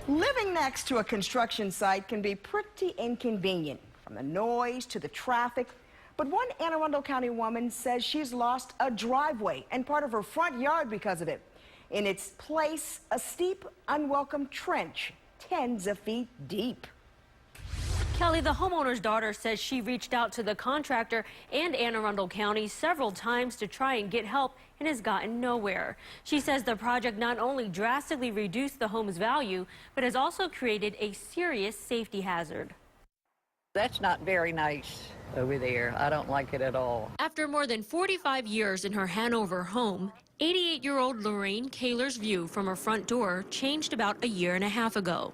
Living next to a construction site can be pretty inconvenient, from the noise to the traffic. But one Anne Arundel County woman says she's lost a driveway and part of her front yard because of it. In its place, a steep, unwelcome trench, tens of feet deep. Kelly, the homeowner's daughter, says she reached out to the contractor and Anne Arundel County several times to try and get help and has gotten nowhere. She says the project not only drastically reduced the home's value, but has also created a serious safety hazard. That's not very nice over there. I don't like it at all. After more than 45 years in her Hanover home, 88-year-old Lorraine Kaler's view from her front door changed about a year and a half ago.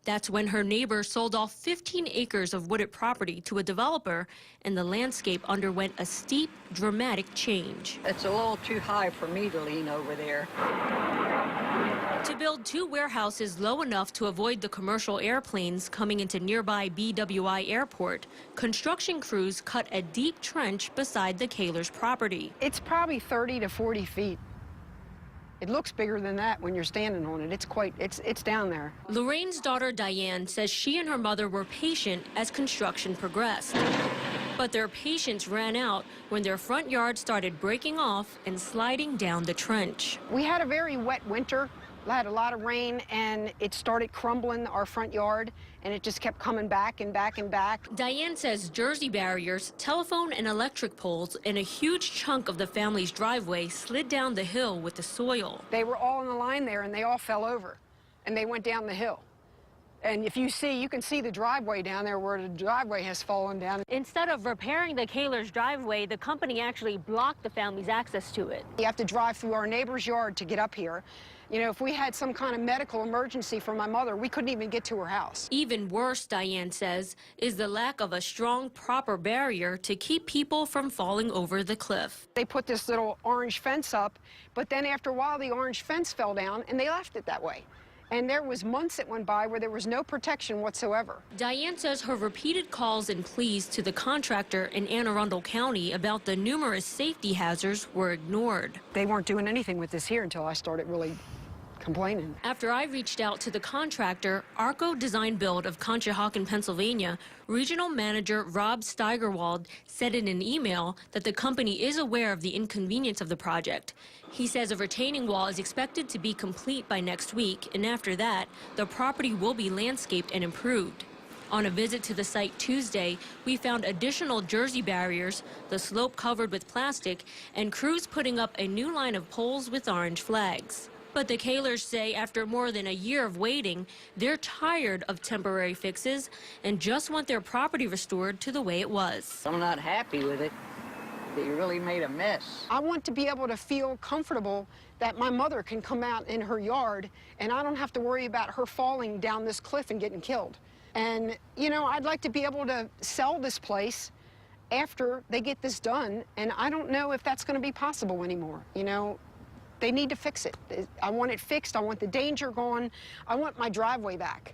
That's when her neighbor sold off 15 acres of wooded property to a developer, and the landscape underwent a steep, dramatic change. It's a little too high for me to lean over there. To build two warehouses low enough to avoid the commercial airplanes coming into nearby BWI Airport, construction crews cut a deep trench beside the Kaler's property. It's probably 30 to 40 feet. It looks bigger than that when you're standing on it. It's down there. Lorraine's daughter Diane says she and her mother were patient as construction progressed. But their patience ran out when their front yard started breaking off and sliding down the trench. We had a very wet winter. Had a lot of rain, and it started crumbling our front yard, and it just kept coming back and back and back. Diane says Jersey barriers, telephone and electric poles, and a huge chunk of the family's driveway slid down the hill with the soil. They were all in the line there, and they all fell over, and they went down the hill. And if you can see the driveway down there where the driveway has fallen down. Instead of repairing the Kaler's driveway, the company actually blocked the family's access to it. You have to drive through our neighbor's yard to get up here. You know, if we had some kind of medical emergency for my mother, we couldn't even get to her house. Even worse, Diane says, is the lack of a strong, proper barrier to keep people from falling over the cliff. They put this little orange fence up, but then after a while, the orange fence fell down, and they left it that way. And there was months that went by where there was no protection whatsoever. Diane says her repeated calls and pleas to the contractor in Anne Arundel County about the numerous safety hazards were ignored. They weren't doing anything with this here until I started really complaining. After I reached out to the contractor, Arco Design Build of Conshohocken, Pennsylvania, Regional Manager Rob Steigerwald said in an email that the company is aware of the inconvenience of the project. He says a retaining wall is expected to be complete by next week, and after that, the property will be landscaped and improved. On a visit to the site Tuesday, we found additional Jersey barriers, the slope covered with plastic, and crews putting up a new line of poles with orange flags. But the Kalers say after more than a year of waiting, they're tired of temporary fixes and just want their property restored to the way it was. I'm not happy with it. They really made a mess. I want to be able to feel comfortable that my mother can come out in her yard and I don't have to worry about her falling down this cliff and getting killed. And, you know, I'd like to be able to sell this place after they get this done, and I don't know if that's going to be possible anymore, you know. They need to fix it. I want it fixed. I want the danger gone. I want my driveway back.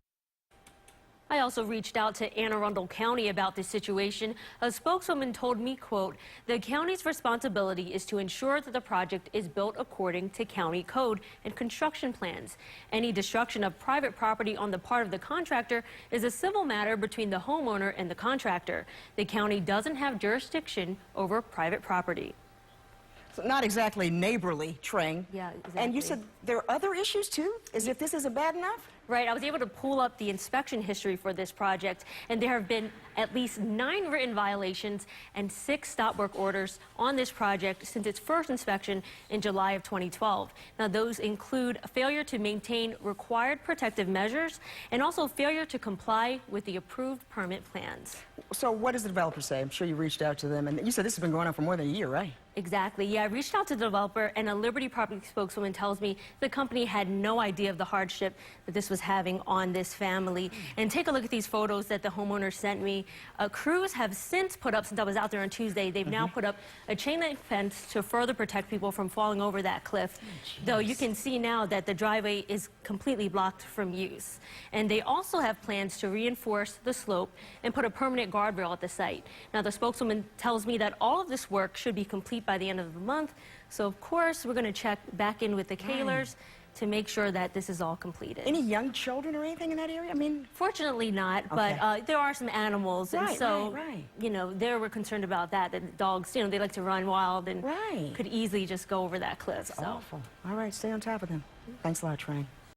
I also reached out to Anne Arundel County about this situation. A spokeswoman told me, quote, the county's responsibility is to ensure that the project is built according to county code and construction plans. Any destruction of private property on the part of the contractor is a civil matter between the homeowner and the contractor. The county doesn't have jurisdiction over private property. So not exactly neighborly, Trang. Yeah, exactly. And you said there are other issues too, as if this isn't bad enough? Right, I was able to pull up the inspection history for this project, and there have been at least 9 written violations and 6 stop work orders on this project since its first inspection in July of 2012. Now, those include a failure to maintain required protective measures and also failure to comply with the approved permit plans. So what does the developer say? I'm sure you reached out to them, and you said this has been going on for more than a year, right? Exactly. Yeah, I reached out to the developer, and a Liberty Property spokeswoman tells me the company had no idea of the hardship that this was having on this family. And take a look at these photos that the homeowner sent me. Crews have since put up, since I was out there on Tuesday, they've now put up a chain link fence to further protect people from falling over that cliff. Though you can see now that the driveway is completely blocked from use. And they also have plans to reinforce the slope and put a permanent guardrail at the site. Now, the spokeswoman tells me that all of this work should be complete by the end of the month. So, of course, we're going to check back in with the Kalers to make sure that this is all completed. Any young children or anything in that area? I mean, Fortunately not, Okay. but there are some animals, and Right, so, right. you know, they were concerned about that dogs, you know, they like to run wild and Right. could easily just go over that cliff. So. awful. All right, stay on top of them. Thanks a lot, Train.